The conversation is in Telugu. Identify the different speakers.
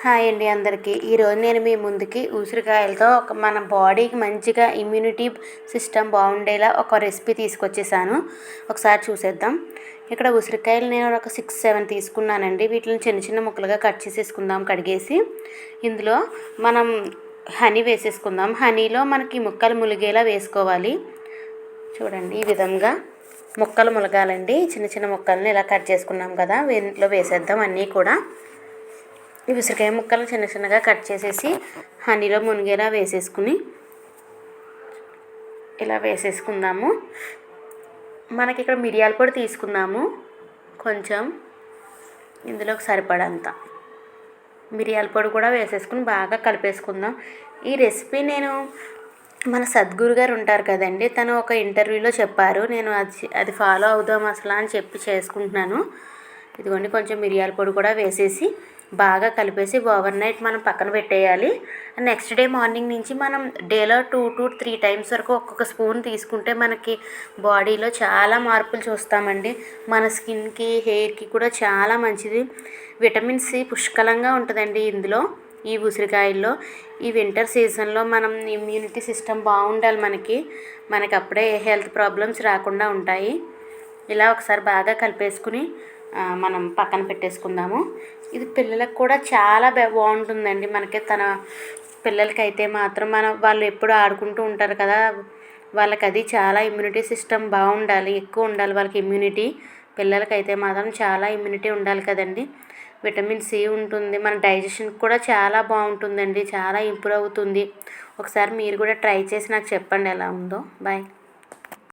Speaker 1: హాయ్ అండి అందరికీ. ఈరోజు నేను మీ ముందుకి ఉసిరికాయలతో మన బాడీకి మంచిగా ఇమ్యూనిటీ సిస్టమ్ బాగుండేలా ఒక రెసిపీ తీసుకొచ్చేసాను. ఒకసారి చూసేద్దాం. ఇక్కడ ఉసిరికాయలు నేను ఒక 6-7 తీసుకున్నానండి. వీటిని చిన్న చిన్న ముక్కలుగా కట్ చేసేసుకుందాం కడిగేసి. ఇందులో మనం హనీ వేసేసుకుందాం. హనీలో మనకి ముక్కలు ములిగేలా వేసుకోవాలి. చూడండి, ఈ విధంగా ముక్కలు ములగాలండి. చిన్న చిన్న ముక్కల్ని ఇలా కట్ చేసుకున్నాం కదా, ఇంట్లో వేసేద్దాం అన్నీ కూడా. ఈ ఉసిరికాయ ముక్కలు చిన్న చిన్నగా కట్ చేసేసి హనీలో మునిగేలా వేసేసుకుని ఇలా వేసేసుకుందాము. మనకి ఇక్కడ మిరియాల పొడి తీసుకుందాము. కొంచెం ఇందులోకి సరిపడంత మిరియాల పొడి కూడా వేసేసుకుని బాగా కలిపేసుకుందాం. ఈ రెసిపీ నేను మన సద్గురు గారు ఉంటారు కదండి, తను ఒక ఇంటర్వ్యూలో చెప్పారు. నేను అది ఫాలో అవుదాం అసలు అని చెప్పి చేసుకుంటున్నాను. ఇదిగోండి, కొంచెం మిరియాల పొడి కూడా వేసేసి బాగా కలిపేసి ఓవర్ నైట్ మనం పక్కన పెట్టేయాలి. నెక్స్ట్ డే మార్నింగ్ నుంచి మనం డేలో 2 to 3 టైమ్స్ వరకు ఒక్కొక్క స్పూన్ తీసుకుంటే మనకి బాడీలో చాలా మార్పులు చూస్తామండి. మన స్కిన్కి, హెయిర్కి కూడా చాలా మంచిది. విటమిన్ సి పుష్కలంగా ఉంటుందండి ఇందులో, ఈ ఉసిరికాయల్లో. ఈ వింటర్ సీజన్లో మనం ఇమ్యూనిటీ సిస్టమ్ బాగుండాలి మనకి అప్పుడే ఏ హెల్త్ ప్రాబ్లమ్స్ రాకుండా ఉంటాయి. ఇలా ఒకసారి బాగా కలిపేసుకుని మనం పక్కన పెట్టేసుకుందాము. ఇది పిల్లలకు కూడా చాలా బాగుంటుందండి. తన పిల్లలకైతే మాత్రం వాళ్ళు ఎప్పుడు ఆడుకుంటూ ఉంటారు కదా, వాళ్ళకి అది చాలా ఇమ్యూనిటీ సిస్టమ్ బాగుండాలి, ఎక్కువ ఉండాలి వాళ్ళకి ఇమ్యూనిటీ. పిల్లలకైతే మాత్రం చాలా ఇమ్యూనిటీ ఉండాలి కదండి. విటమిన్ సి ఉంటుంది, మన డైజెషన్ కూడా చాలా బాగుంటుందండి, చాలా ఇంప్రూవ్ అవుతుంది. ఒకసారి మీరు కూడా ట్రై చేసి నాకు చెప్పండి ఎలా ఉందో. బాయ్.